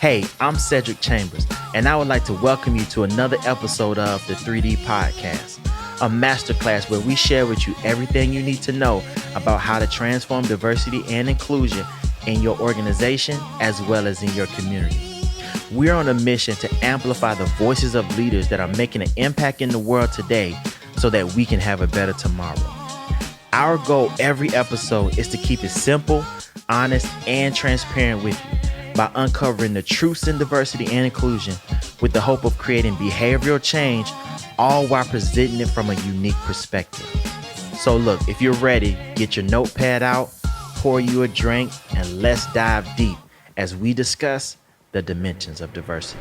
Hey, I'm Cedric Chambers, and I would like to welcome you to another episode of the 3D Podcast, a masterclass where we share with you everything you need to know about how to transform diversity and inclusion in your organization as well as in your community. We're on a mission to amplify the voices of leaders that are making an impact in the world today so that we can have a better tomorrow. Our goal every episode is to keep it simple, honest, and transparent with you by uncovering the truths in diversity and inclusion with the hope of creating behavioral change, all while presenting it from a unique perspective. So look, if you're ready, get your notepad out, pour you a drink, and let's dive deep as we discuss the dimensions of diversity.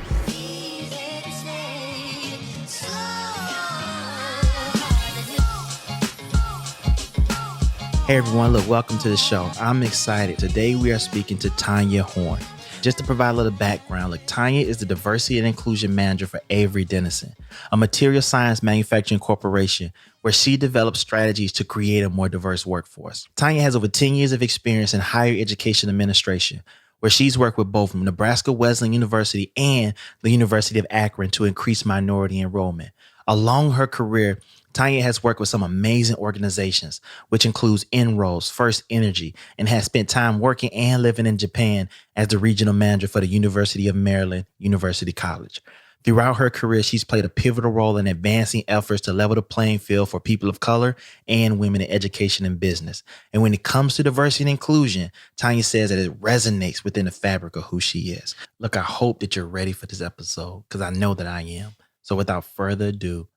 Hey everyone, look, welcome to the show. I'm excited. Today we are speaking to Tonya Horn. Just to provide a little background, look, Tonya is the Diversity and Inclusion Manager for Avery Dennison, a material science manufacturing corporation where she develops strategies to create a more diverse workforce. Tonya has over 10 years of experience in higher education administration, where she's worked with both Nebraska Wesleyan University and the University of Akron to increase minority enrollment. Along her career, Tonya has worked with some amazing organizations, which includes Enrolls, First Energy, and has spent time working and living in Japan as the regional manager for the University of Maryland University College. Throughout her career, she's played a pivotal role in advancing efforts to level the playing field for people of color and women in education and business. And when it comes to diversity and inclusion, Tonya says that it resonates within the fabric of who she is. Look, I hope that you're ready for this episode because I know that I am. So without further ado,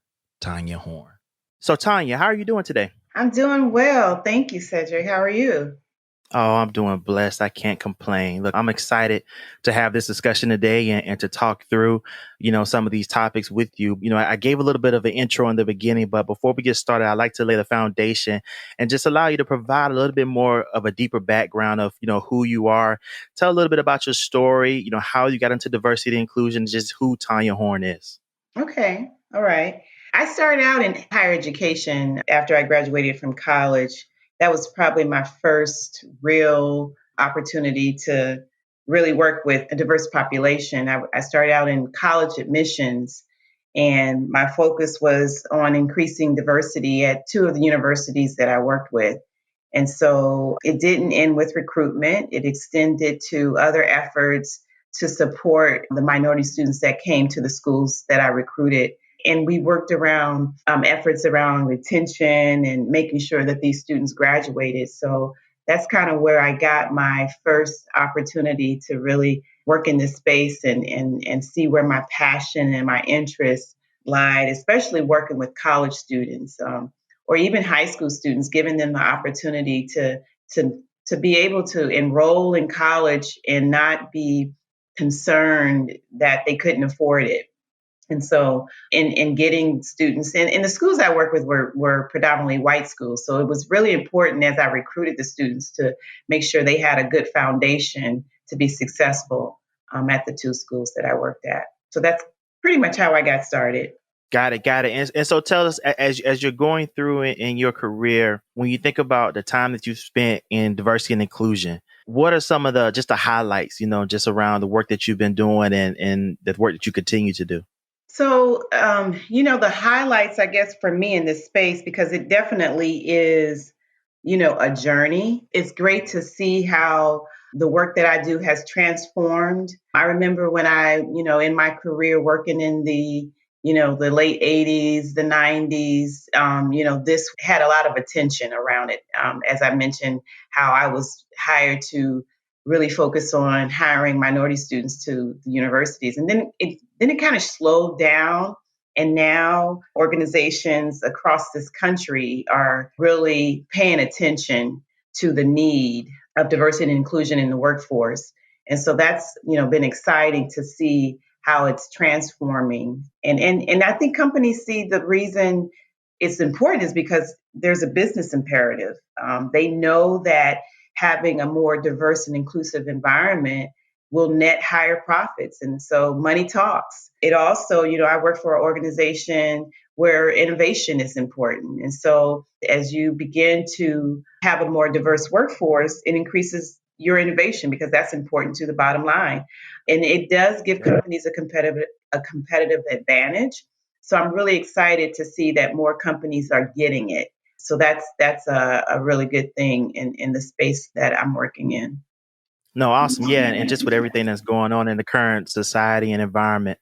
Tonya Horn. So Tonya, how are you doing today? I'm doing well. Thank you, Cedric. How are you? Oh, I'm doing blessed. I can't complain. Look, I'm excited to have this discussion today and to talk through, some of these topics with you. I gave a little bit of an intro in the beginning, but before we get started, I'd like to lay the foundation and just allow you to provide a little bit more of a deeper background of, who you are. Tell a little bit about your story, how you got into diversity and inclusion, just who Tonya Horn is. Okay. All right. I started out in higher education after I graduated from college. That was probably my first real opportunity to really work with a diverse population. I started out in college admissions, and my focus was on increasing diversity at two of the universities that I worked with. And so it didn't end with recruitment. It extended to other efforts to support the minority students that came to the schools that I recruited. And we worked around efforts around retention and making sure that these students graduated. So that's kind of where I got my first opportunity to really work in this space and see where my passion and my interests lied, especially working with college students or even high school students, giving them the opportunity to be able to enroll in college and not be concerned that they couldn't afford it. And so in getting students, and the schools I work with were predominantly white schools. So it was really important as I recruited the students to make sure they had a good foundation to be successful at the two schools that I worked at. So that's pretty much how I got started. Got it. And so tell us, as you're going through in your career, when you think about the time that you've spent in diversity and inclusion, what are some of the highlights, just around the work that you've been doing and the work that you continue to do? So, the highlights, I guess, for me in this space, because it definitely is, a journey. It's great to see how the work that I do has transformed. I remember when I, in my career working in the late 80s, the 90s, this had a lot of attention around it. As I mentioned, how I was hired to really focus on hiring minority students to the universities. And then it kind of slowed down. And now organizations across this country are really paying attention to the need of diversity and inclusion in the workforce. And so that's, been exciting to see how it's transforming. And I think companies see the reason it's important is because there's a business imperative. They know that having a more diverse and inclusive environment will net higher profits. And so money talks. It also, I work for an organization where innovation is important. And so as you begin to have a more diverse workforce, it increases your innovation, because that's important to the bottom line. And it does give companies a competitive advantage. So I'm really excited to see that more companies are getting it. So that's a really good thing in the space that I'm working in. No, awesome. Yeah. And just with everything that's going on in the current society and environment,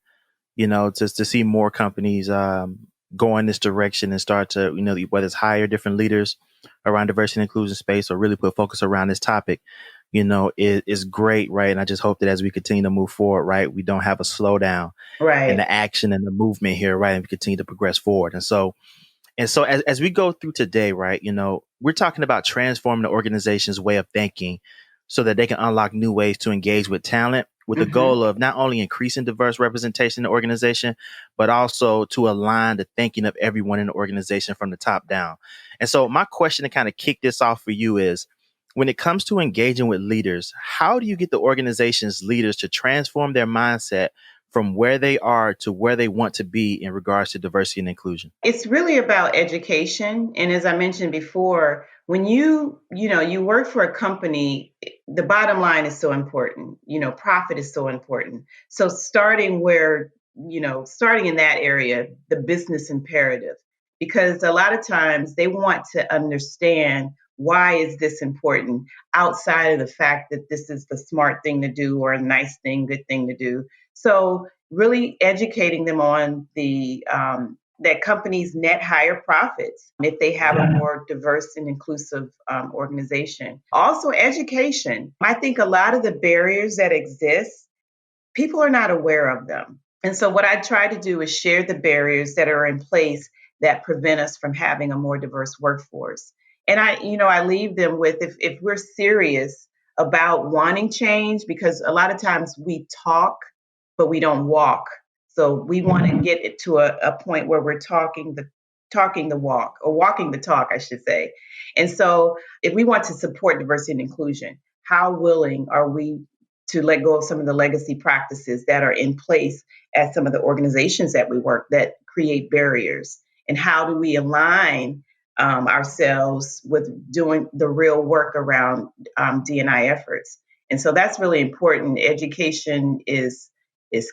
just to see more companies go in this direction and start to, whether it's hire different leaders around diversity and inclusion space or really put focus around this topic, is great, right? And I just hope that as we continue to move forward, right, we don't have a slowdown in Right. the action and the movement here, right? And we continue to progress forward. And so as we go through today, right, we're talking about transforming the organization's way of thinking so that they can unlock new ways to engage with talent with the Hmm. goal of not only increasing diverse representation in the organization, but also to align the thinking of everyone in the organization from the top down. And so my question to kind of kick this off for you is, when it comes to engaging with leaders, how do you get the organization's leaders to transform their mindset from where they are to where they want to be in regards to diversity and inclusion? It's really about education. And as I mentioned before, when you work for a company, the bottom line is so important. Profit is so important. So starting in that area, the business imperative, because a lot of times they want to understand, why is this important outside of the fact that this is the smart thing to do or a nice thing, good thing to do. So really educating them on that companies net higher profits if they have a more diverse and inclusive organization. Also, education. I think a lot of the barriers that exist, people are not aware of them. And so, what I try to do is share the barriers that are in place that prevent us from having a more diverse workforce. And I leave them with, if we're serious about wanting change, because a lot of times we talk, but we don't walk. So we want to get it to a point where we're talking the walk, or walking the talk, I should say. And so if we want to support diversity and inclusion, how willing are we to let go of some of the legacy practices that are in place at some of the organizations that we work that create barriers? And how do we align ourselves with doing the real work around D&I efforts? And so that's really important. Education is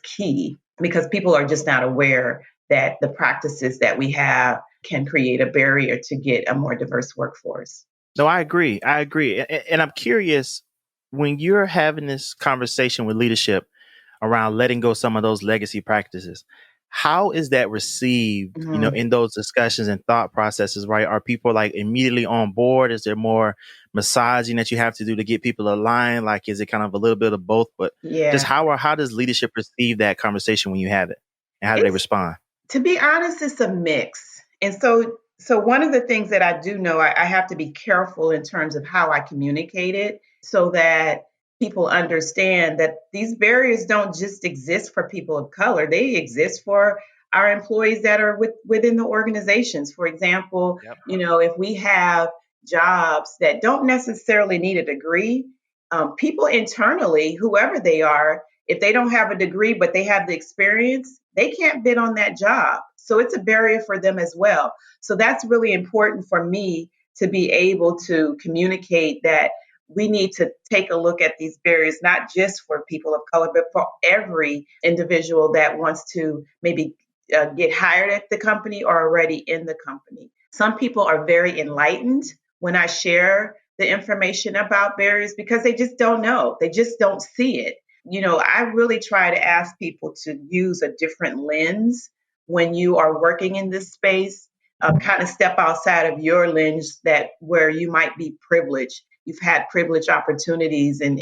key, because people are just not aware that the practices that we have can create a barrier to get a more diverse workforce. No, I agree. I agree. And I'm curious, when you're having this conversation with leadership around letting go some of those legacy practices, how is that received, Mhm. in those discussions and thought processes, right? Are people like immediately on board? Is there more massaging that you have to do to get people aligned? Like, is it kind of a little bit of both? But just Yeah. how does leadership receive that conversation when you have it? And how do they It's respond? To be honest, it's a mix. And so one of the things that I do know, I have to be careful in terms of how I communicate it, so that people understand that these barriers don't just exist for people of color. They exist for our employees that are within the organizations. For example, Yep. if we have jobs that don't necessarily need a degree, people internally, whoever they are, if they don't have a degree but they have the experience, they can't bid on that job. So it's a barrier for them as well. So that's really important for me to be able to communicate that we need to take a look at these barriers, not just for people of color, but for every individual that wants to maybe get hired at the company or already in the company. Some people are very enlightened when I share the information about barriers, because they just don't know, they just don't see it. I really try to ask people to use a different lens when you are working in this space. Kind of step outside of your lens, that where you might be privileged. You've had privileged opportunities and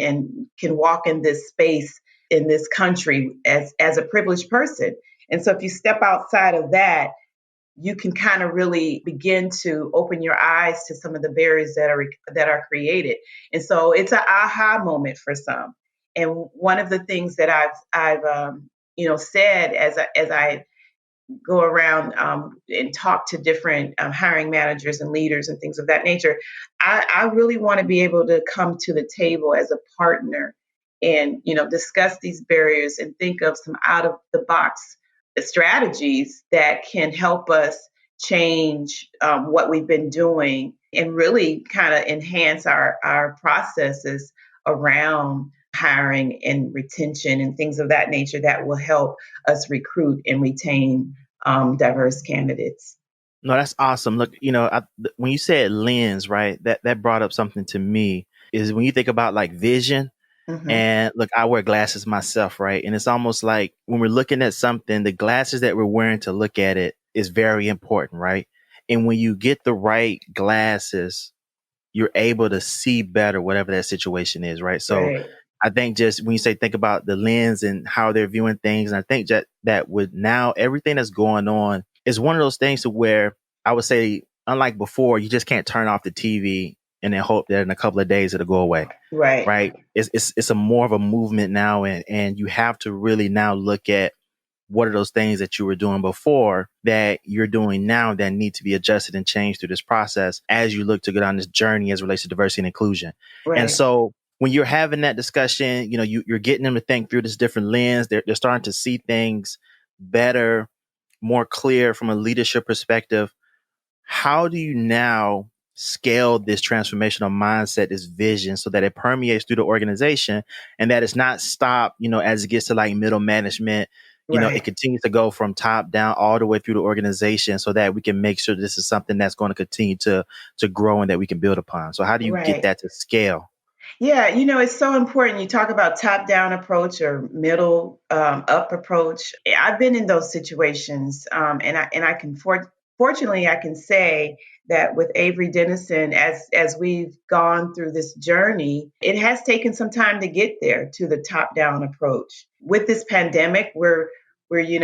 can walk in this space in this country as a privileged person. And so if you step outside of that, you can kind of really begin to open your eyes to some of the barriers that are created. And so it's an aha moment for some. And one of the things that I've said as I go around and talk to different hiring managers and leaders and things of that nature, I really want to be able to come to the table as a partner and discuss these barriers and think of some out of the box strategies that can help us change what we've been doing and really kind of enhance our processes around hiring and retention and things of that nature that will help us recruit and retain diverse candidates. No, that's awesome. Look, when you said lens, right, that brought up something to me is when you think about like vision. Mm-hmm. And look, I wear glasses myself, right? And it's almost like when we're looking at something, the glasses that we're wearing to look at it is very important, right? And when you get the right glasses, you're able to see better, whatever that situation is, right? So Right. I think just when you say think about the lens and how they're viewing things, and I think that with now everything that's going on is one of those things to where I would say, unlike before, you just can't turn off the TV and then hope that in a couple of days it'll go away, Right. right? It's a more of a movement now, and you have to really now look at what are those things that you were doing before that you're doing now that need to be adjusted and changed through this process as you look to go down this journey as it relates to diversity and inclusion. And Right. so when you're having that discussion, you're getting them to think through this different lens. They're starting to see things better, more clear from a leadership perspective. How do you now scale this transformational mindset, this vision, so that it permeates through the organization and that it's not stopped, as it gets to like middle management, it Right. continues to go from top down all the way through the organization so that we can make sure this is something that's going to continue to grow and that we can build upon. So how do you get Right. that to scale? Yeah, it's so important. You talk about top down approach or middle up approach. I've been in those situations, and I can fortunately I can say that with Avery Dennison, as we've gone through this journey, it has taken some time to get there to the top down approach. With this pandemic, we're in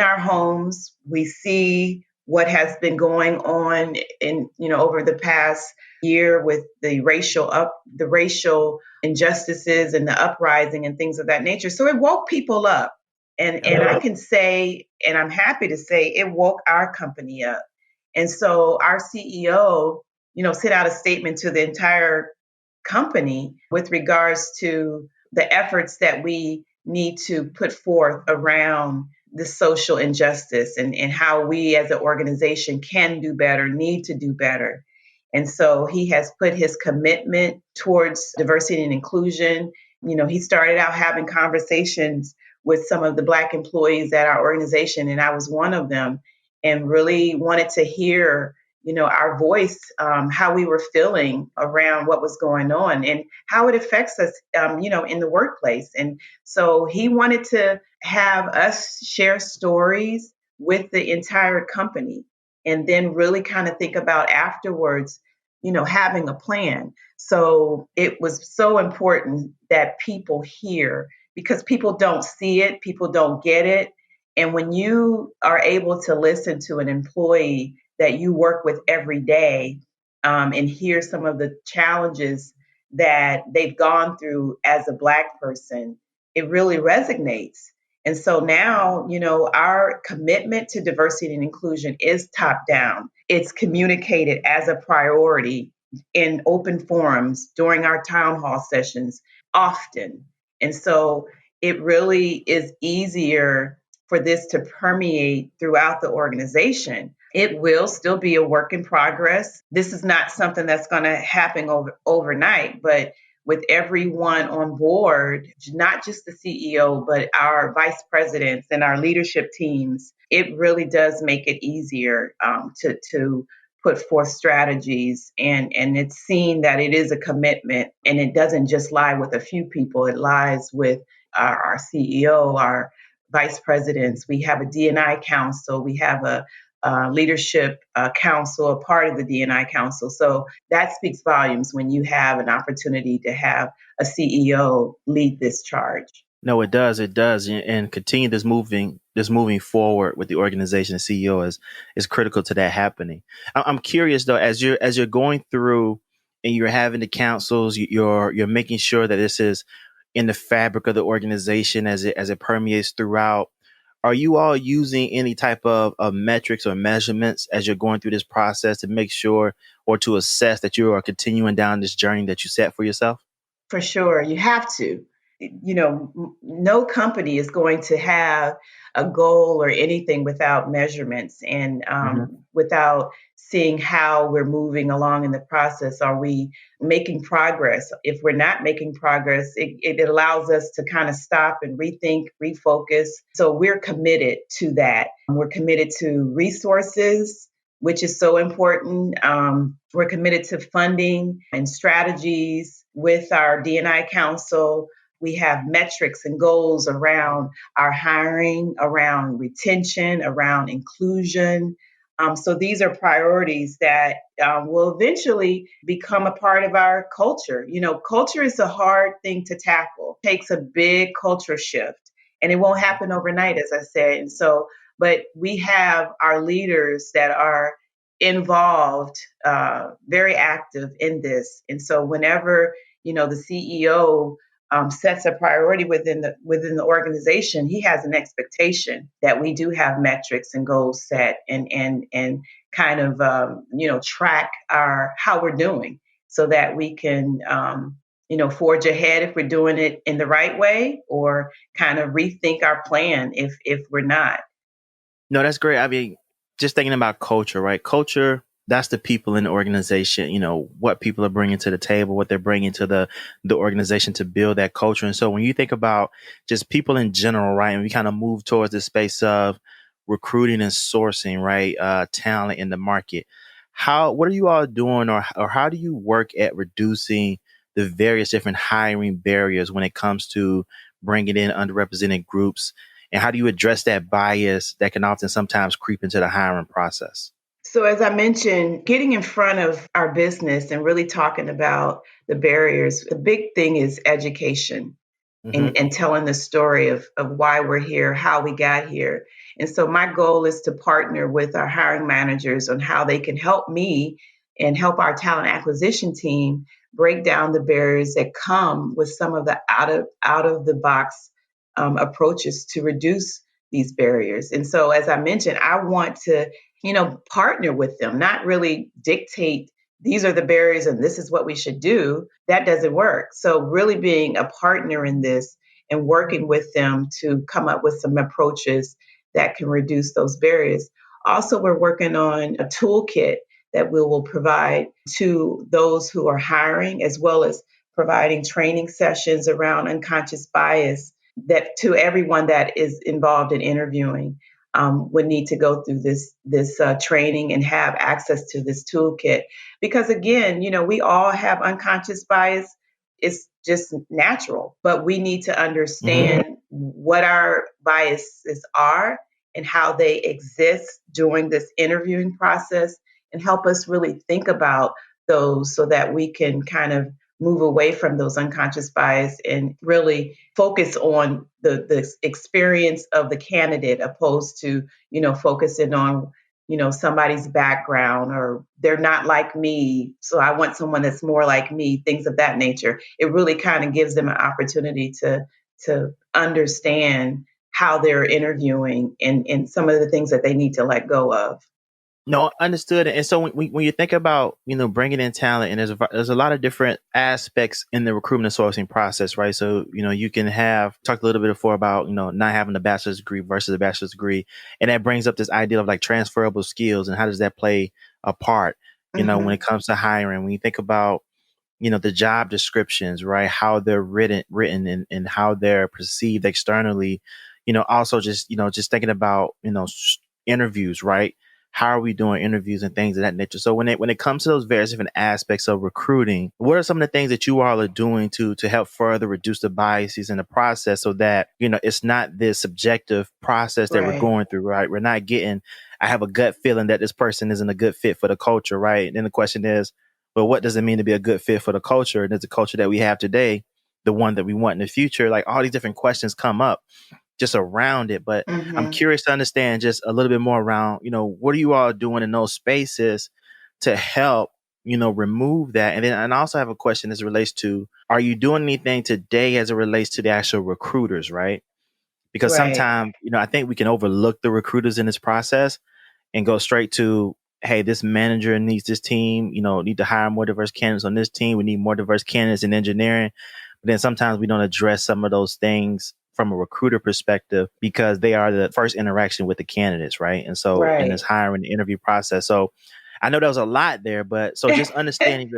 our homes. We see what has been going on in over the past year with the racial injustices and the uprising and things of that nature. So it woke people up. And I can say, and I'm happy to say, it woke our company up. And so our CEO, sent out a statement to the entire company with regards to the efforts that we need to put forth around the social injustice and how we as an organization can do better, need to do better. And so he has put his commitment towards diversity and inclusion. He started out having conversations with some of the Black employees at our organization, and I was one of them, and really wanted to hear our voice, how we were feeling around what was going on and how it affects us, in the workplace. And so he wanted to have us share stories with the entire company and then really kind of think about afterwards, having a plan. So it was so important that people hear because people don't see it, people don't get it. And when you are able to listen to an employee that you work with every day, and hear some of the challenges that they've gone through as a Black person, it really resonates. And so now, our commitment to diversity and inclusion is top down. It's communicated as a priority in open forums during our town hall sessions often. And so it really is easier for this to permeate throughout the organization. It will still be a work in progress. This is not something that's going to happen overnight, but with everyone on board, not just the CEO, but our vice presidents and our leadership teams, it really does make it easier to put forth strategies. And it's seen that it is a commitment and it doesn't just lie with a few people, it lies with our CEO, our vice presidents. We have a D&I council. We have a leadership council, a part of the D&I council. So that speaks volumes when you have an opportunity to have a CEO lead this charge. No, it does. It does. And continue this moving forward with the organization and CEO is critical to that happening. I'm curious though, as you're going through and you're having the councils, you're making sure that this is in the fabric of the organization as it permeates throughout. Are you all using any type of metrics or measurements as you're going through this process to make sure or to assess that you are continuing down this journey that you set for yourself? For sure, you have to. no company is going to have a goal or anything without measurements and without seeing how we're moving along in the process. Are we making progress? If we're not making progress, it allows us to kind of stop and rethink, refocus. So we're committed to that. We're committed to resources, which is so important. We're committed to funding and strategies with our D&I Council. We have metrics and goals around our hiring, around retention, around inclusion. So these are priorities that will eventually become a part of our culture. Culture is a hard thing to tackle. It takes a big culture shift, and it won't happen overnight, as I said. And so, but we have our leaders that are involved, very active in this. And so whenever, the CEO sets a priority within the organization, he has an expectation that we do have metrics and goals set and kind of track how we're doing so that we can forge ahead if we're doing it in the right way, or kind of rethink our plan if we're not. No, that's great. I mean, just thinking about culture, right? Culture, that's the people in the organization, what people are bringing to the table, what they're bringing to the organization to build that culture. And so when you think about just people in general, right, and we kind of move towards the space of recruiting and sourcing, right, talent in the market, what are you all doing, or how do you work at reducing the various different hiring barriers when it comes to bringing in underrepresented groups? And how do you address that bias that can often sometimes creep into the hiring process? So, as I mentioned, getting in front of our business and really talking about the barriers, the big thing is education and telling the story of why we're here, how we got here. And so, my goal is to partner with our hiring managers on how they can help me and help our talent acquisition team break down the barriers that come with some of the out of the box approaches to reduce these barriers. And so, as I mentioned, I want to partner with them, not really dictate these are the barriers and this is what we should do. That doesn't work. So really being a partner in this and working with them to come up with some approaches that can reduce those barriers. Also, we're working on a toolkit that we will provide to those who are hiring, as well as providing training sessions around unconscious bias that to everyone that is involved in interviewing. Would need to go through this training and have access to this toolkit. Because again, we all have unconscious bias. It's just natural, but we need to understand what our biases are and how they exist during this interviewing process, and help us really think about those so that we can kind of move away from those unconscious bias and really focus on the experience of the candidate, opposed to, focusing on, somebody's background, or they're not like me, so I want someone that's more like me, things of that nature. It really kind of gives them an opportunity to understand how they're interviewing and some of the things that they need to let go of. No, understood. And so when you think about, bringing in talent, and there's a lot of different aspects in the recruitment and sourcing process, right? So, you can talked a little bit before about, not having a bachelor's degree versus a bachelor's degree. And that brings up this idea of like transferable skills, and how does that play a part, when it comes to hiring? When you think about, the job descriptions, right? How they're written and how they're perceived externally, also just thinking about, interviews, right? How are we doing interviews and things of that nature? So when it comes to those various different aspects of recruiting, what are some of the things that you all are doing to help further reduce the biases in the process, so that, it's not this subjective process that we're going through, right? We're not getting, I have a gut feeling that this person isn't a good fit for the culture, right? And then the question is, well, what does it mean to be a good fit for the culture? And is the culture that we have today the one that we want in the future? Like, all these different questions come up just around it. But I'm curious to understand just a little bit more around, what are you all doing in those spaces to help, remove that? And I also have a question as it relates to, are you doing anything today as it relates to the actual recruiters, right? Because sometimes, I think we can overlook the recruiters in this process and go straight to, hey, this manager needs this team, need to hire more diverse candidates on this team. We need more diverse candidates in engineering. But then sometimes we don't address some of those things from a recruiter perspective because they are the first interaction with the candidates, right? And so in this Right. hiring interview process. So I know there was a lot there, but so just understanding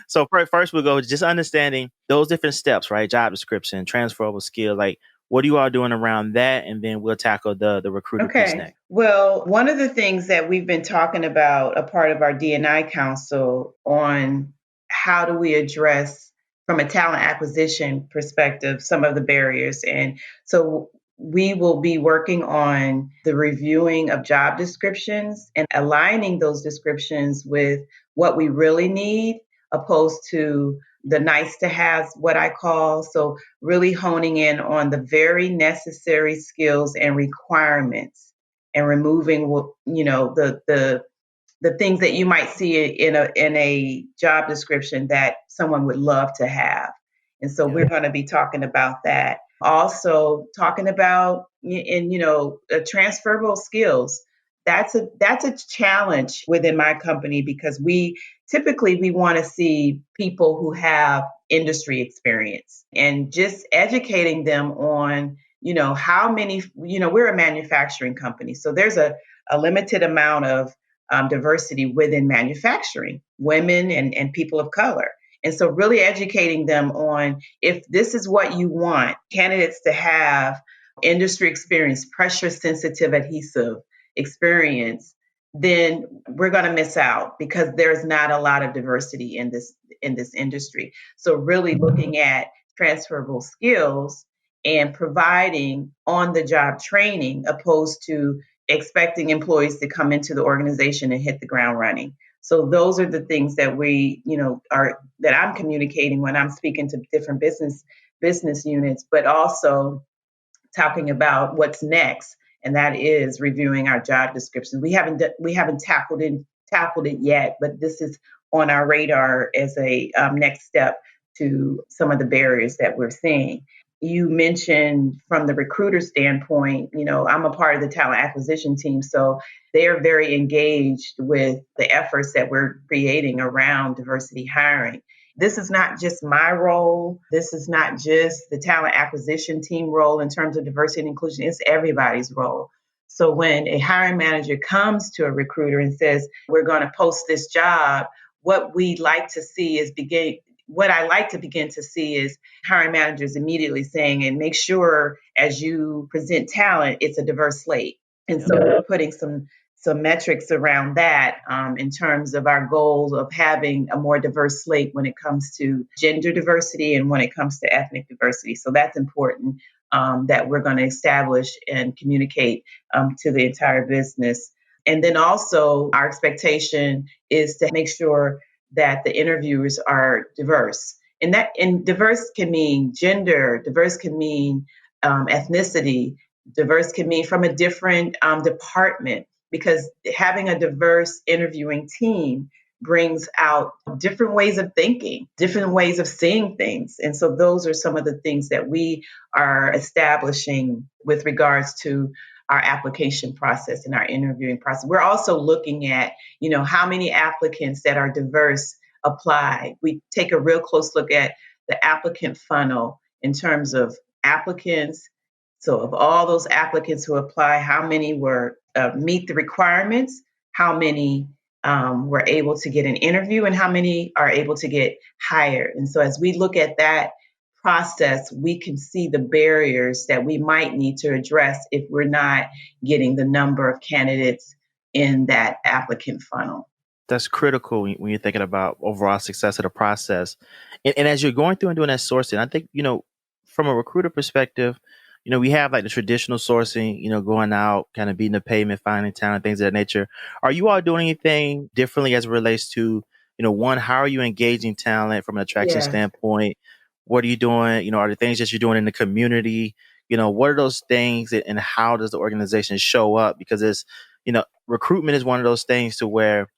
so first we'll go just understanding those different steps, right? Job description, transferable skills, like what are you all doing around that? And then we'll tackle the recruiter piece Okay. next. Well, one of the things that we've been talking about, a part of our D&I council, on how do we address, from a talent acquisition perspective, some of the barriers. And so we will be working on the reviewing of job descriptions and aligning those descriptions with what we really need, opposed to the nice to have, what I call. So really honing in on the very necessary skills and requirements, and removing, the things that you might see in a job description that someone would love to have. And so Yeah. we're going to be talking about that. Also talking about, transferable skills. That's a challenge within my company, because we want to see people who have industry experience, and just educating them on, how many, we're a manufacturing company, so there's a limited amount of diversity within manufacturing, women and people of color. And so really educating them on, if this is what you want candidates to have, industry experience, pressure sensitive adhesive experience, then we're going to miss out, because there's not a lot of diversity in this industry. So really looking at transferable skills and providing on the job training, opposed to expecting employees to come into the organization and hit the ground running. So those are the things that I'm communicating when I'm speaking to different business units, but also talking about what's next, and that is reviewing our job descriptions. We haven't tackled it yet, but this is on our radar as a next step to some of the barriers that we're seeing. You mentioned from the recruiter standpoint, I'm a part of the talent acquisition team, so they're very engaged with the efforts that we're creating around diversity hiring. This is not just my role. This is not just the talent acquisition team role in terms of diversity and inclusion. It's everybody's role. So when a hiring manager comes to a recruiter and says, we're going to post this job, what we like to see is what I like to begin to see is hiring managers immediately saying, and make sure as you present talent, it's a diverse slate. And so we're putting some metrics around that, in terms of our goals of having a more diverse slate when it comes to gender diversity and when it comes to ethnic diversity. So that's important, that we're going to establish and communicate to the entire business. And then also our expectation is to make sure that the interviewers are diverse. And diverse can mean gender, diverse can mean ethnicity, diverse can mean from a different department, because having a diverse interviewing team brings out different ways of thinking, different ways of seeing things. And so those are some of the things that we are establishing with regards to our application process and our interviewing process. We're also looking at, how many applicants that are diverse apply. We take a real close look at the applicant funnel in terms of applicants. So of all those applicants who apply, how many were meet the requirements, how many were able to get an interview, and how many are able to get hired. And so as we look at that process, we can see the barriers that we might need to address if we're not getting the number of candidates in that applicant funnel. That's critical when you're thinking about overall success of the process. And as you're going through and doing that sourcing, I think, from a recruiter perspective, we have like the traditional sourcing, going out, kind of beating the pavement, finding talent, things of that nature. Are you all doing anything differently as it relates to, one, how are you engaging talent from an attraction Yeah. standpoint? What are you doing? Are there things that you're doing in the community? What are those things and how does the organization show up? Because recruitment is one of those things to where,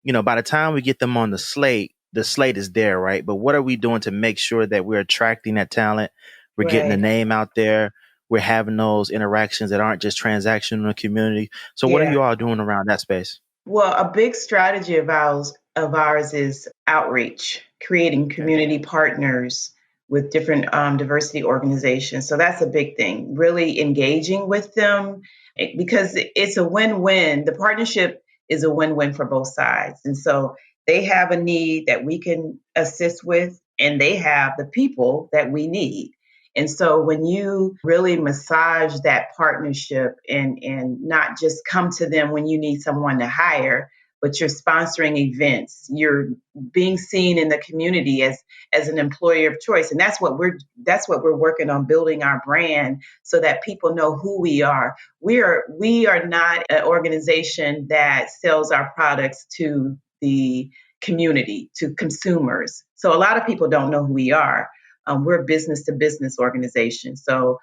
by the time we get them on the slate is there, right? But what are we doing to make sure that we're attracting that talent? We're getting the Right. name out there. We're having those interactions that aren't just transactional in the community. So what are Yeah. you all doing around that space? Well, a big strategy of ours is outreach, creating Okay. community partners with different diversity organizations. So that's a big thing, really engaging with them because it's a win-win. The partnership is a win-win for both sides. And so they have a need that we can assist with, and they have the people that we need. And so when you really massage that partnership and not just come to them when you need someone to hire, but you're sponsoring events, you're being seen in the community as an employer of choice. And that's what we're working on, building our brand so that people know who we are. We are not an organization that sells our products to the community, to consumers. So a lot of people don't know who we are. We're a business to business organization. So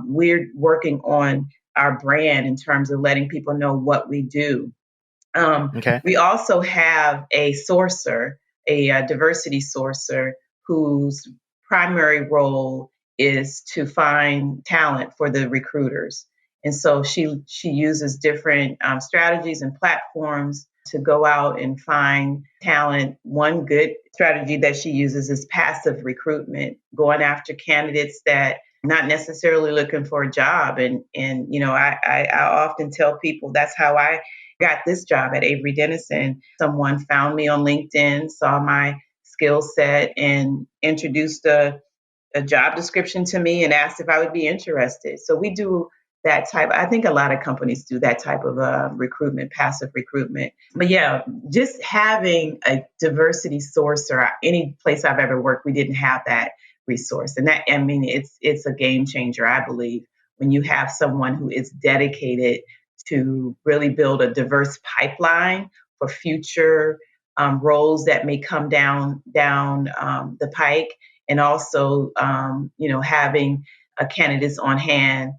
we're working on our brand in terms of letting people know what we do. Okay. We also have a sourcer, a diversity sourcer, whose primary role is to find talent for the recruiters. And so she uses different strategies and platforms to go out and find talent. One good strategy that she uses is passive recruitment, going after candidates that not necessarily looking for a job. And I often tell people that's how I got this job at Avery Dennison. Someone found me on LinkedIn, saw my skill set, and introduced a job description to me and asked if I would be interested. So we do that type. I think a lot of companies do that type of recruitment, passive recruitment. But yeah, just having a diversity sourcer, any place I've ever worked, we didn't have that resource. And it's a game changer, I believe, when you have someone who is dedicated to really build a diverse pipeline for future roles that may come down the pike, and also having candidates on hand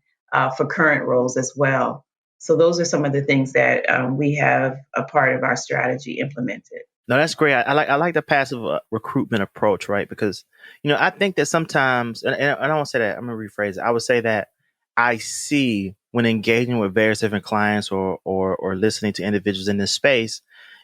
for current roles as well. So those are some of the things that we have a part of our strategy implemented. No, that's great. I like the passive recruitment approach, right? Because I think that sometimes, and I don't say that. I'm gonna rephrase it. I would say that I see when engaging with various different clients or listening to individuals in this space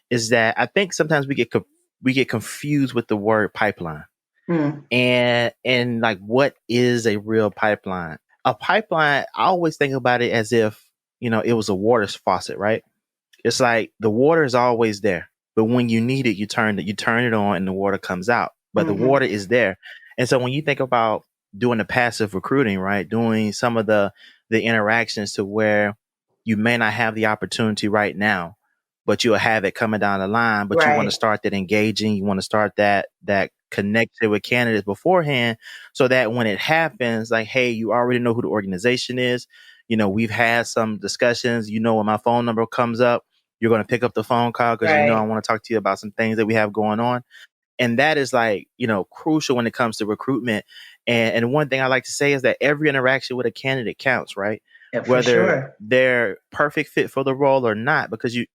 is that I think sometimes we get confused with the word pipeline. And like, what is a real pipeline? A pipeline, I always think about it as if it was a water faucet, right? It's like the water is always there, but when you need it, you turn it on and the water comes out. But the water is there. And so when you think about doing the passive recruiting, right, doing some of the interactions to where you may not have the opportunity right now, but you'll have it coming down the line. But you want to start that engaging, you want to start that connection with candidates beforehand, so that when it happens, like, hey, you already know who the organization is. We've had some discussions. When my phone number comes up, you're going to pick up the phone call because I want to talk to you about some things that we have going on. And that is crucial when it comes to recruitment. And one thing I like to say is that every interaction with a candidate counts, right? Yeah, for whether sure. they're perfect fit for the role or not, because you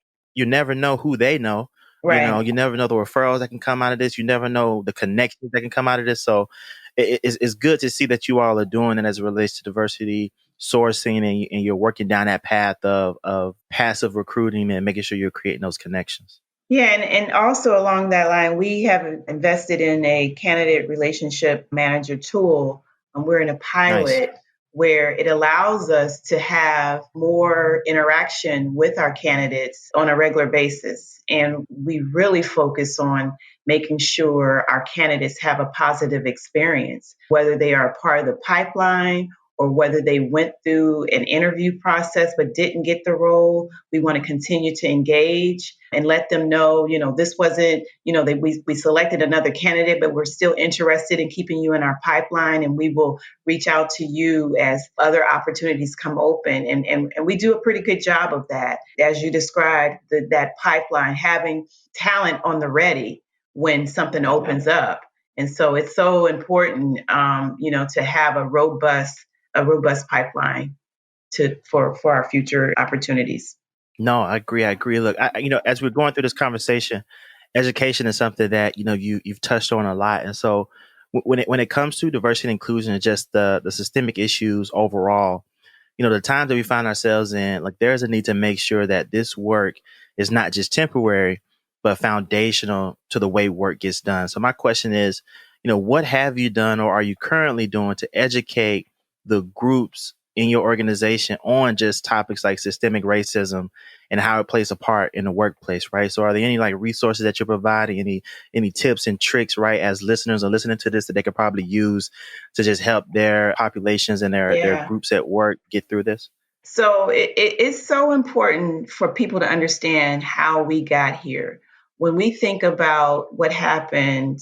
never know who they know. Right. You never know the referrals that can come out of this. You never know the connections that can come out of this. So it's good to see that you all are doing it as it relates to diversity sourcing, and you're working down that path of passive recruiting and making sure you're creating those connections. Yeah, and also along that line, we have invested in a candidate relationship manager tool. And we're in a pilot Nice. where it allows us to have more interaction with our candidates on a regular basis. And we really focus on making sure our candidates have a positive experience, whether they are a part of the pipeline or whether they went through an interview process but didn't get the role. We want to continue to engage and let them know, this wasn't, we selected another candidate, but we're still interested in keeping you in our pipeline, and we will reach out to you as other opportunities come open. And we do a pretty good job of that. As you described, that pipeline, having talent on the ready when something opens up. And so it's so important, to have a robust pipeline for our future opportunities. No, I agree. Look, as we're going through this conversation, education is something that you've touched on a lot, and so when it comes to diversity and inclusion and just the systemic issues overall, the times that we find ourselves in, like, there's a need to make sure that this work is not just temporary, but foundational to the way work gets done. So my question is, what have you done or are you currently doing to educate the groups in your organization on just topics like systemic racism and how it plays a part in the workplace, right? So are there any like resources that you're providing, any tips and tricks, right, as listeners are listening to this that they could probably use to just help their populations and their Yeah. groups at work get through this? So it's so important for people to understand how we got here. When we think about what happened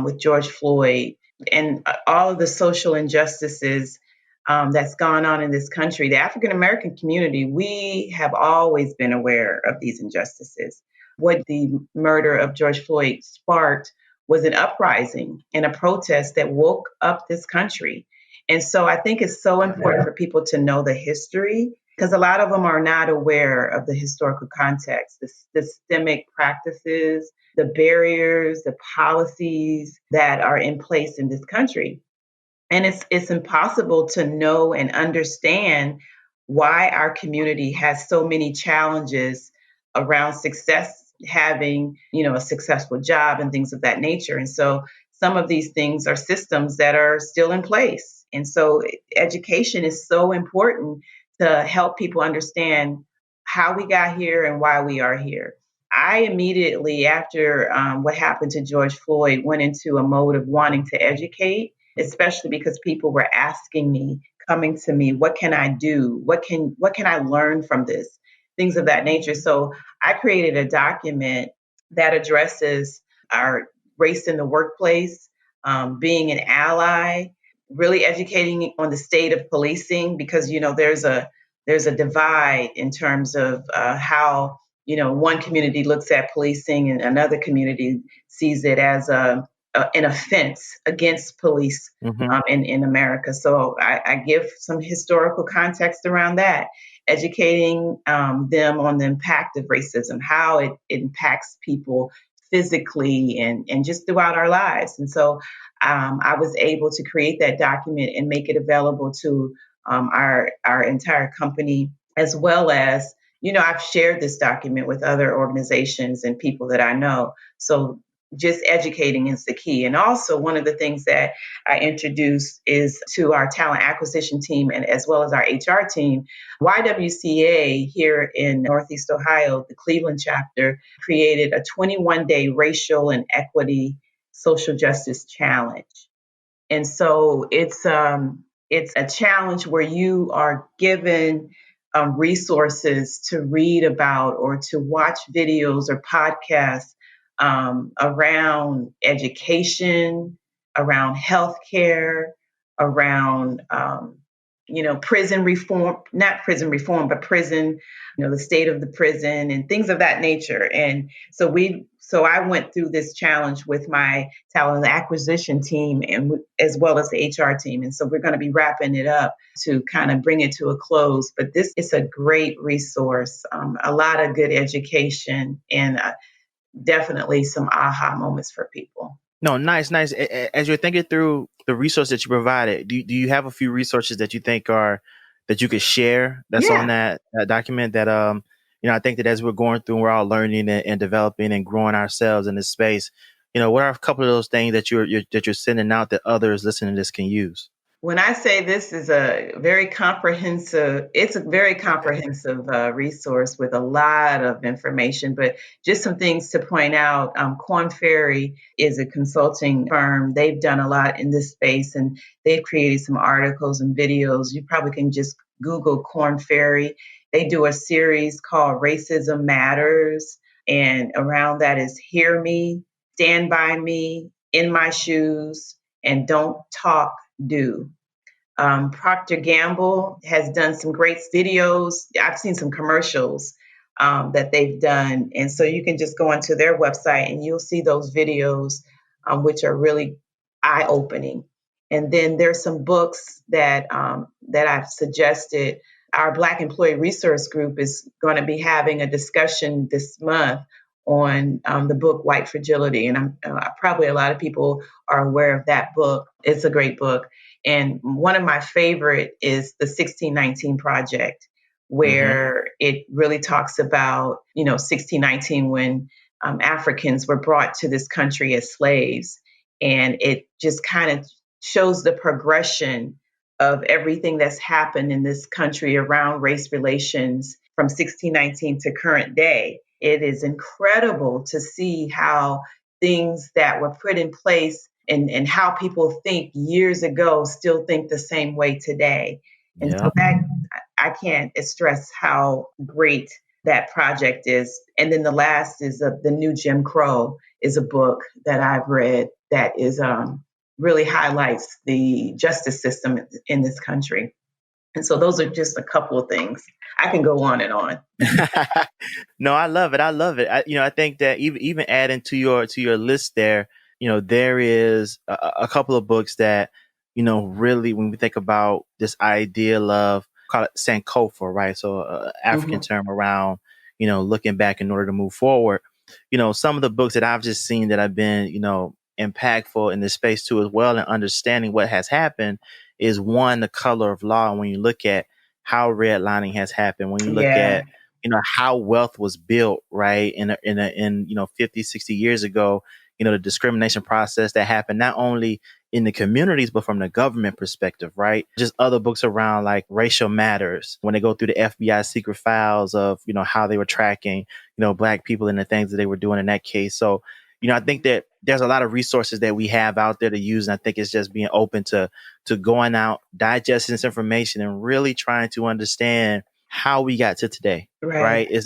with George Floyd and all of the social injustices that's gone on in this country, the African American community, we have always been aware of these injustices. What the murder of George Floyd sparked was an uprising and a protest that woke up this country. And so I think it's so important for people to know the history because a lot of them are not aware of the historical context, the systemic practices, the barriers, the policies that are in place in this country. And it's impossible to know and understand why our community has so many challenges around success, having, a successful job and things of that nature. And so some of these things are systems that are still in place. And so education is so important to help people understand how we got here and why we are here. I immediately, after what happened to George Floyd, went into a mode of wanting to educate, especially because people were asking me, coming to me, what can I do? What can I learn from this? Things of that nature. So I created a document that addresses our race in the workplace, being an ally, really educating on the state of policing because there's a divide in terms of how one community looks at policing and another community sees it as an offense against police Mm-hmm. in America. So I give some historical context around that, educating them on the impact of racism, how it impacts people physically and just throughout our lives. And so I was able to create that document and make it available to our entire company, as well as, I've shared this document with other organizations and people that I know. So just educating is the key. And also, one of the things that I introduced is to our talent acquisition team and as well as our HR team. YWCA here in Northeast Ohio, the Cleveland chapter, created a 21-day racial and equity social justice challenge. And so it's a challenge where you are given resources to read about or to watch videos or podcasts around education, around healthcare, around prison reform, not prison reform, but prison, the state of the prison and things of that nature. And so I went through this challenge with my talent acquisition team and as well as the HR team. And so we're going to be wrapping it up to kind of bring it to a close. But this is a great resource, a lot of good education and definitely some aha moments for people. No, nice. As you're thinking through the resource that you provided, do you have a few resources that you think are that you could share that's on Yeah. that document that I think that as we're going through, we're all learning and developing and growing ourselves in this space. What are a couple of those things that you're sending out that others listening to this can use? When I say this is it's a very comprehensive resource with a lot of information, but just some things to point out. Korn Ferry is a consulting firm. They've done a lot in this space and they've created some articles and videos. You probably can just Google Korn Ferry. They do a series called Racism Matters. And around that is Hear Me, Stand By Me, In My Shoes, and Don't Talk, Do. Procter Gamble has done some great videos. I've seen some commercials that they've done. And so you can just go onto their website and you'll see those videos, which are really eye opening. And then there's some books that I've suggested. Our Black Employee Resource Group is going to be having a discussion this month on the book White Fragility. And probably a lot of people are aware of that book. It's a great book. And one of my favorite is the 1619 Project, where it really talks about, 1619 when Africans were brought to this country as slaves. And it just kind of shows the progression of everything that's happened in this country around race relations from 1619 to current day. It is incredible to see how things that were put in place and how people think years ago still think the same way today. And so Yeah. that I can't stress how great that project is. And then the last is the new Jim Crow is a book that I've read that is really highlights the justice system in this country. And so those are just a couple of things. I can go on and on. No, I love it. I love it. I think that even adding to your list there, there is a couple of books that, really when we think about this idea of call it Sankofa, right? So African Mm-hmm. term around, looking back in order to move forward. Some of the books that I've just seen that have been, impactful in this space too as well, and understanding what has happened is one, the color of law. And when you look at how redlining has happened, when you look Yeah, at how wealth was built, right, in 50, 60 years ago, the discrimination process that happened not only in the communities but from the government perspective, right? Just other books around like Racial Matters, when they go through the FBI secret files of how they were tracking Black people and the things that they were doing in that case. So I think that there's a lot of resources that we have out there to use, and I think it's just being open to going out, digesting this information, and really trying to understand how we got to today. right, Right?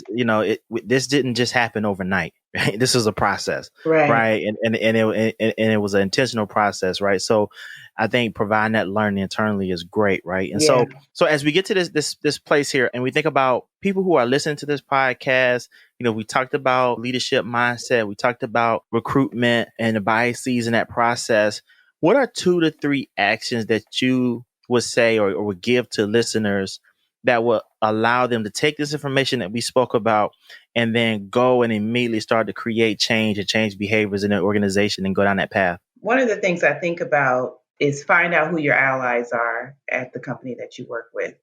This didn't just happen overnight. Right? This is a process, right, right? And it was an intentional process, right? So I think providing that learning internally is great, right? And yeah. so as we get to this place here, and we think about people who are listening to this podcast, we talked about leadership mindset, we talked about recruitment and the biases in that process. What are 2 to 3 actions that you would say or would give to listeners that will allow them to take this information that we spoke about and then go and immediately start to create change and change behaviors in their organization and go down that path? One of the things I think about is find out who your allies are at the company that you work with,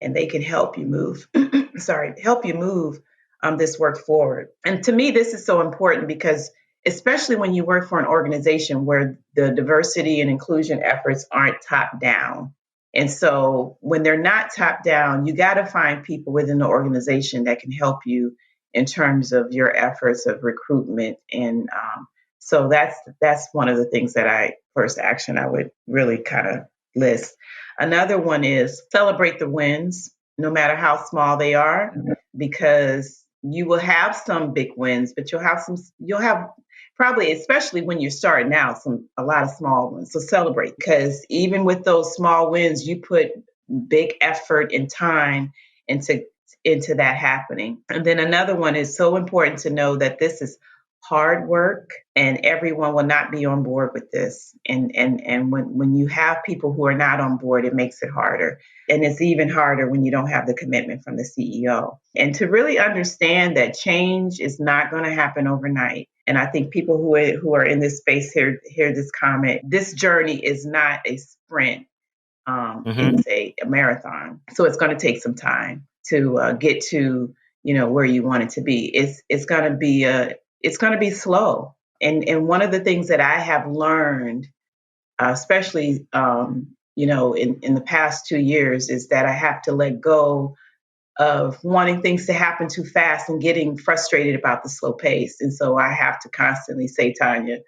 and they can help you move. Help you move this work forward. And to me, this is so important because, especially when you work for an organization where the diversity and inclusion efforts aren't top down. And so, when they're not top down, you got to find people within the organization that can help you in terms of your efforts of recruitment. And so that's one of the things that first action I would really kind of list. Another one is celebrate the wins, no matter how small they are, because you will have some big wins, but you'll have probably, especially when you're starting out, a lot of small ones. So celebrate, because even with those small wins, you put big effort and time into that happening. And then another one is so important to know that this is hard work and everyone will not be on board with this. And when you have people who are not on board, it makes it harder. And it's even harder when you don't have the commitment from the CEO. And to really understand that change is not going to happen overnight. And I think people who are in this space hear this comment. This journey is not a sprint. It's a marathon. So it's going to take some time to get to where you want it to be. It's going to be slow. And one of the things that I have learned, especially in the past 2 years, is that I have to let go of wanting things to happen too fast and getting frustrated about the slow pace. And so I have to constantly say, Tonya,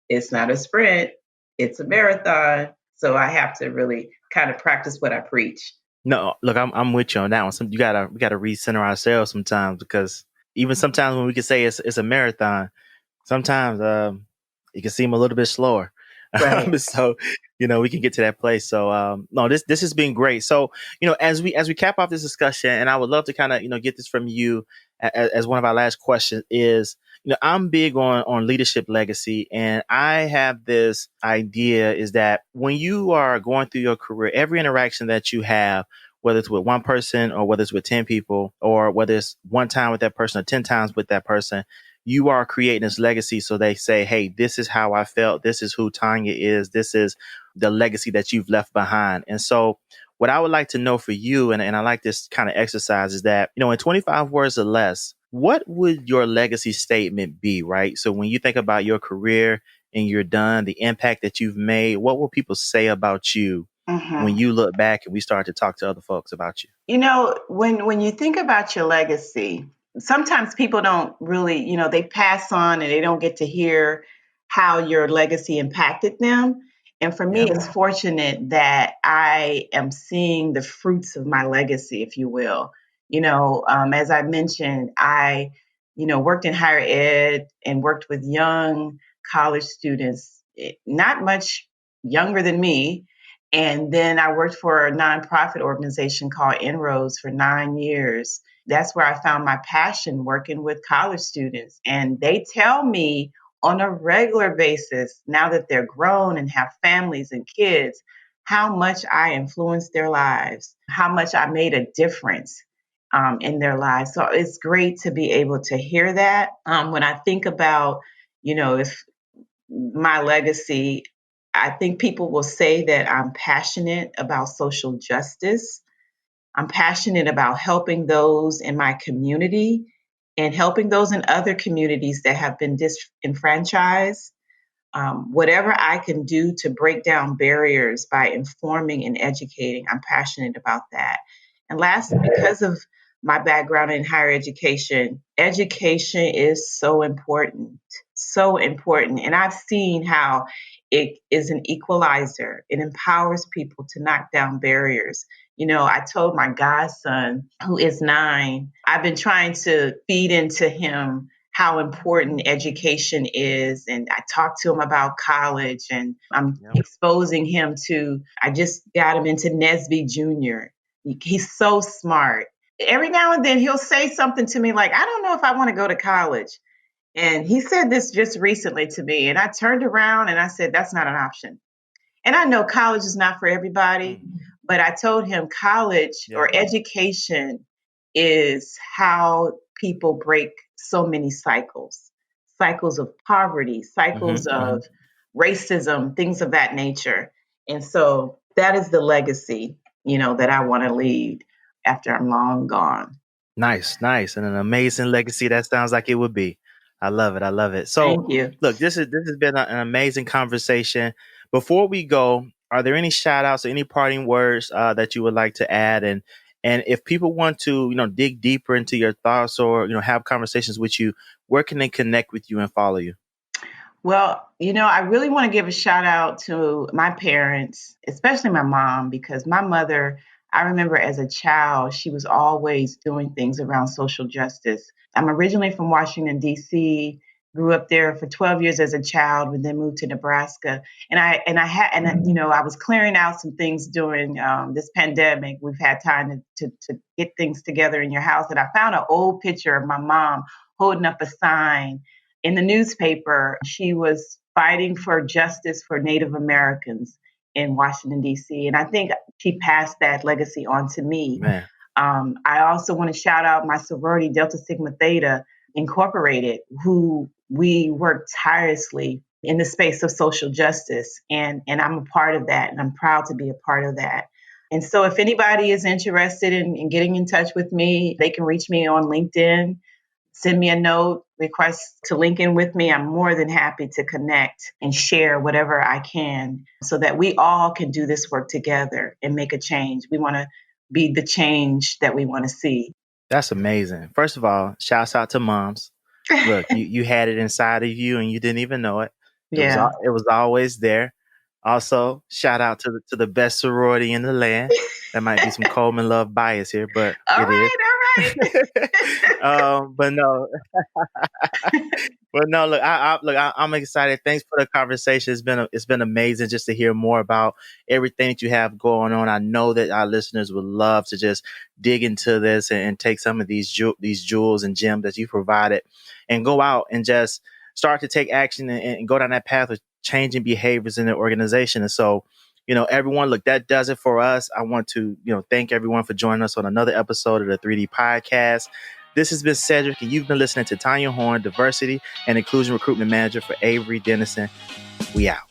it's not a sprint, it's a marathon. So I have to really kind of practice what I preach. No, look, I'm with you on that one. We gotta recenter ourselves sometimes, because even sometimes when we can say it's a marathon, sometimes it can seem a little bit slower. Right. So we can get to that place. So no, this has been great. So as we cap off this discussion, and I would love to kind of get this from you as one of our last questions is, I'm big on leadership legacy, and I have this idea is that when you are going through your career, every interaction that you have, whether it's with one person or whether it's with 10 people, or whether it's one time with that person or 10 times with that person, you are creating this legacy. So they say, hey, this is how I felt. This is who Tonya is. This is the legacy that you've left behind. And so what I would like to know for you, and I like this kind of exercise, is that, in 25 words or less, what would your legacy statement be, right? So when you think about your career and you're done, the impact that you've made, what will people say about you when Mhm. you look back and we start to talk to other folks about you? You know, when you think about your legacy, sometimes people don't really, they pass on and they don't get to hear how your legacy impacted them. And for me, Yep. it's fortunate that I am seeing the fruits of my legacy, if you will. As I mentioned, I, worked in higher ed and worked with young college students, not much younger than me, and then I worked for a nonprofit organization called Inroads for 9 years. That's where I found my passion working with college students. And they tell me on a regular basis, now that they're grown and have families and kids, how much I influenced their lives, how much I made a difference in their lives. So it's great to be able to hear that. When I think about, if my legacy, I think people will say that I'm passionate about social justice. I'm passionate about helping those in my community and helping those in other communities that have been disenfranchised. Whatever I can do to break down barriers by informing and educating, I'm passionate about that. And lastly, because of my background in higher education, education is so important, so important. And I've seen how it is an equalizer. It empowers people to knock down barriers. I told my godson, who is 9, I've been trying to feed into him how important education is. And I talked to him about college, and I'm exposing him to, I just got him into Nesby Jr. He's so smart. Every now and then he'll say something to me like, I don't know if I want to go to college. And he said this just recently to me. And I turned around and I said, that's not an option. And I know college is not for everybody, but I told him college or education is how people break so many cycles of poverty, cycles of racism, things of that nature. And so that is the legacy, that I want to leave after I'm long gone. Nice, nice, and an amazing legacy. That sounds like it would be. I love it. I love it. So, Thank you. look, this has been an amazing conversation. Before we go, are there any shout outs or any parting words that you would like to add? And if people want to, dig deeper into your thoughts or have conversations with you, where can they connect with you and follow you? Well, I really want to give a shout out to my parents, especially my mom, because my mother, I remember as a child, she was always doing things around social justice. I'm originally from Washington, D.C., grew up there for 12 years as a child, and then moved to Nebraska. I was clearing out some things during this pandemic. We've had time to get things together in your house. And I found an old picture of my mom holding up a sign in the newspaper. She was fighting for justice for Native Americans in Washington, D.C. And I think she passed that legacy on to me. Man. I also want to shout out my sorority, Delta Sigma Theta Incorporated, who we work tirelessly in the space of social justice. And I'm a part of that, and I'm proud to be a part of that. And so if anybody is interested in getting in touch with me, they can reach me on LinkedIn. Send me a note, request to link in with me. I'm more than happy to connect and share whatever I can so that we all can do this work together and make a change. We want to be the change that we want to see. That's amazing. First of all, shouts out to moms. Look, you had it inside of you and you didn't even know it. Yeah. It was always there. Also, shout out to the best sorority in the land. There might be some Coleman love bias here, but All it is. right. But no, look, I'm excited. Thanks for the conversation. It's been amazing just to hear more about everything that you have going on. I know that our listeners would love to just dig into this and take some of these jewels and gems that you provided, and go out and just start to take action and go down that path of changing behaviors in the organization. And so, everyone, look, that does it for us. I want to, thank everyone for joining us on another episode of the 3D Podcast. This has been Cedric, and you've been listening to Tonya Horn, Diversity and Inclusion Recruitment Manager for Avery Dennison. We out.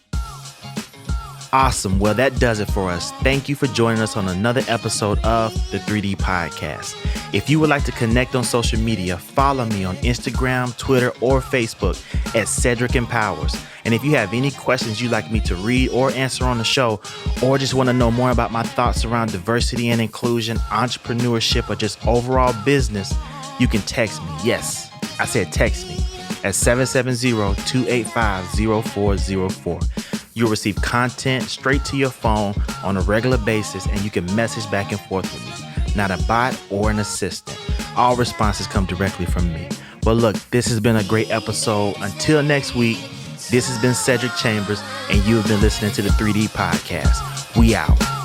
Awesome. Well, that does it for us. Thank you for joining us on another episode of the 3D Podcast. If you would like to connect on social media, follow me on Instagram, Twitter, or Facebook at Cedric Empowers. And if you have any questions you'd like me to read or answer on the show, or just want to know more about my thoughts around diversity and inclusion, entrepreneurship, or just overall business, you can text me. Yes, I said text me at 770-285-0404. You'll receive content straight to your phone on a regular basis, and you can message back and forth with me. Not a bot or an assistant. All responses come directly from me. Well, look, this has been a great episode. Until next week, this has been Cedric Chambers, and you have been listening to the 3D Podcast. We out.